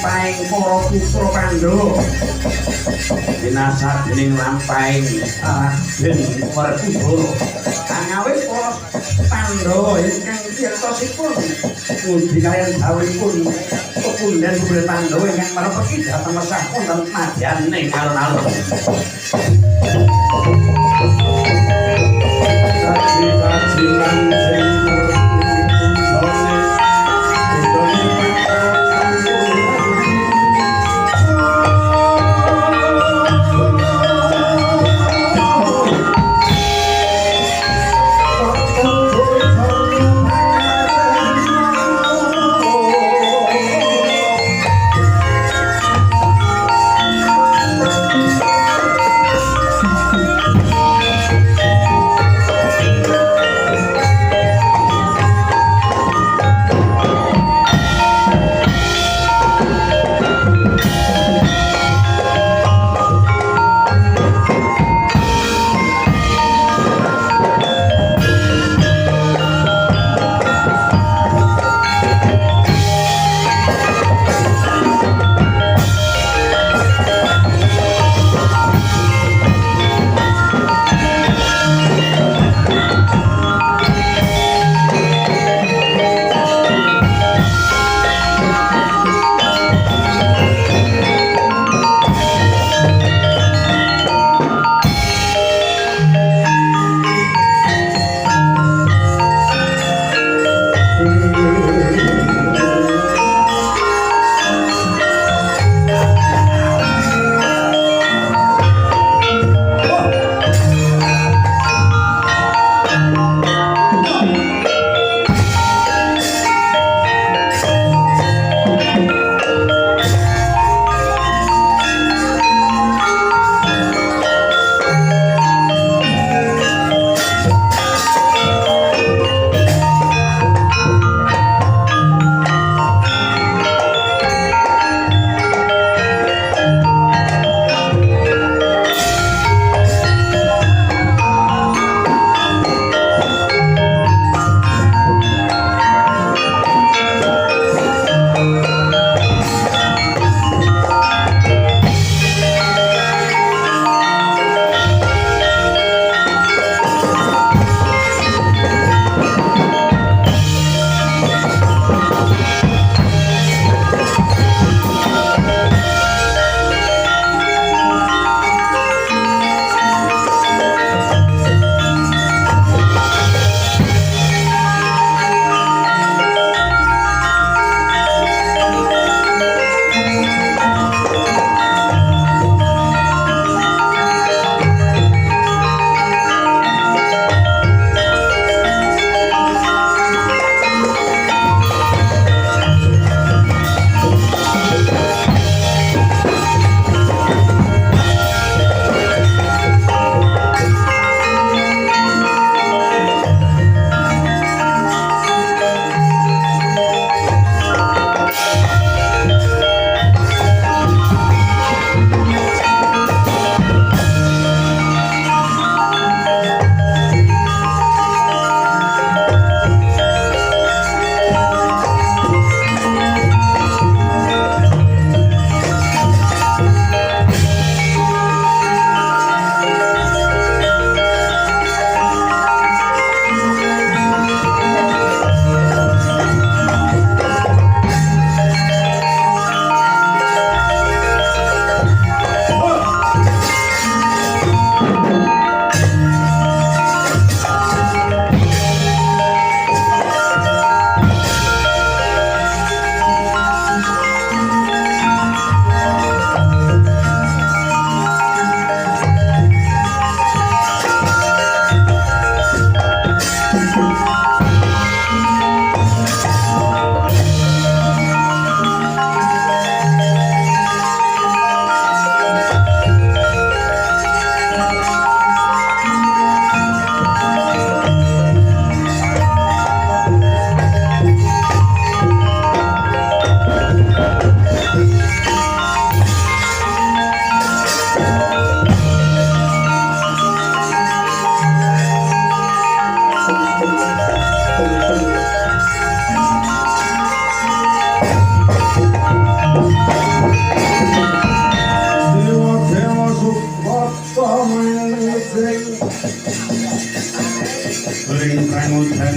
lampahing para putra Pandhawa binasa dening lampahing Den Werkudara angawit para Pandhawa ingkang kirtosipun mugi kaliyan dawuhipun pepundhen budhe Pandhawa ingkang marepeki dhateng mesah wonten madyaning alun-alun kaji-kajian sing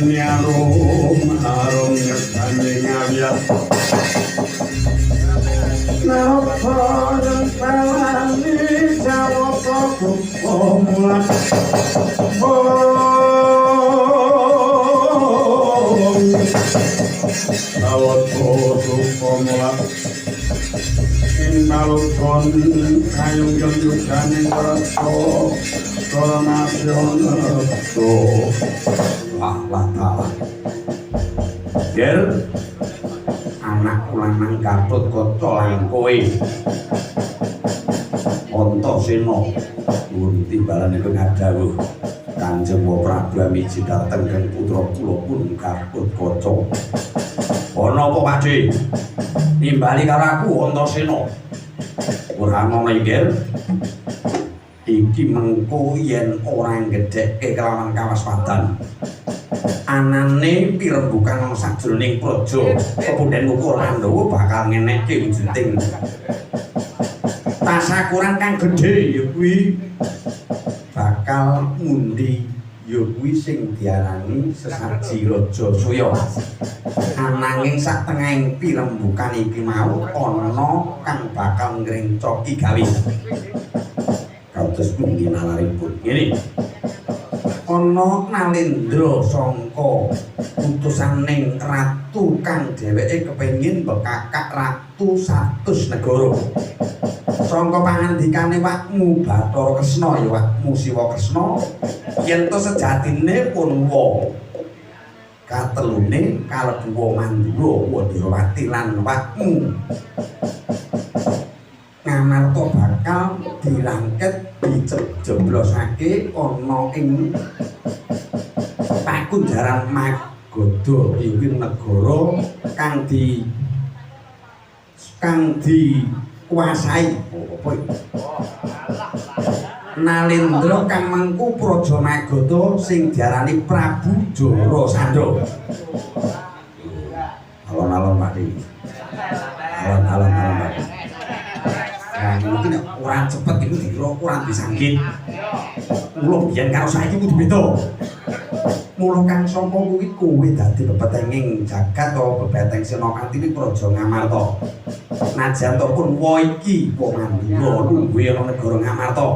nyarum arum ngetane ngawiyat napa dalane jawata mulat mulat Inalukon kayung jengjuganing kerso nasional Allah Ger anak lanang Gatut Kaca lan kowe Antasena nuwun timbalan ingkang adhawuh Kanjeng Prabu miji dhateng kang putra kula pun Gatut Kaca ana apa Pakde nimbali karo aku Antasena ora ana nggih iki mengko yen ora gedhekke kelawan kawaspadan anane pirembugan nang sajroning praja kemudian ukur Pandhawa bakal ngenekke wujuding tasakuran kang gedhe ya kuwi bakal ngundi ya kuwi sing diarani sesaji Raja Soya ananging sak tengahing pirembugan iki mau ana kang bakal ngrencoki gawe kados pundi nalaripun ngene ana Nalendra sangka utusaning ratu kang dheweke kepengin bekakak ratu 100 negara sangka pangandikane Wakmu Bathara Kresna ya Wakmu Siwa Kresna yen to sejatine pun wong katelune kalebu wong Mandura Wadirawati lan Wakmu Ngamarta bakal dirangket dijeblosake ana ing pakunjaran Magadha iki negara kang dikuasai apa Nalendra kang mengku praja Magadha sing diarani Prabu Jarasandha alon-alon Pakde alon-alon Pakde mungkin ora cepet iku dikira kurang disanggit. Mula biyen karo saiki kudu beda. Mula kang sapa kuwi kowe dadi bebetenging jagat utawa bebeteng Senakantini Praja Ngamarta. Najan to pun wa iki Mandura luwe ana negara Ngamarta.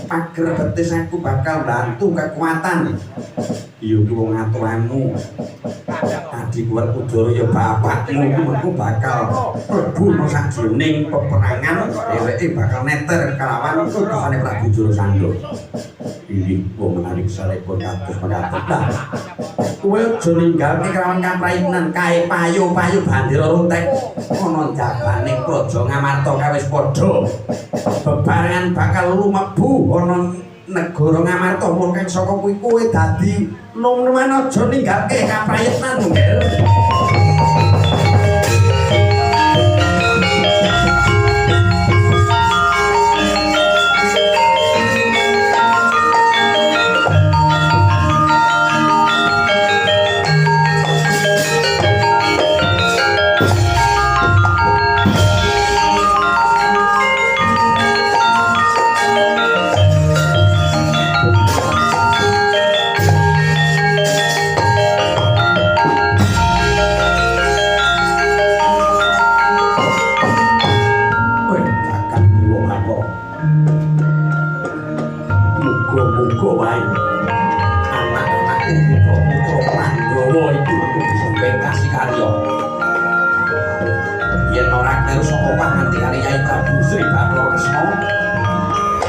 Pager betis aku bakal bantu kekuatan. Ya kuwi wong aturanmu. Adik kuwi Kudara ya bapakmu kuwi bakal mlebu nang sajroning peperangan dheweke bakal neter kalawan utusane Prabu Jarasandha. Ini wong menarik salipun kados mekaten. Kowe aja ninggalke kelawan kaprainan kae payu-payu bandera runtek ana jabaning Praja Ngamarta kawis padha. Bebarengan bakal lumebu ana negara Ngamarta mung kang saka kuwi kowe dadi nom-noman aja ninggalke kaprayitnan nggih.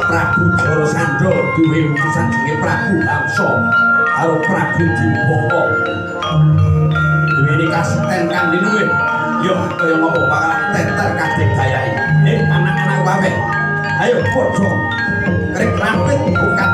Prabu Jarasandha duwe utusan jenenge Prabu Hamsa karo Prabu Dimbaka. Duweni kaseten kang diluwih. Yo kaya ngopo bakal teter kabeh dayahe. Anak-anak kabeh. Ayo padha krek rampit buka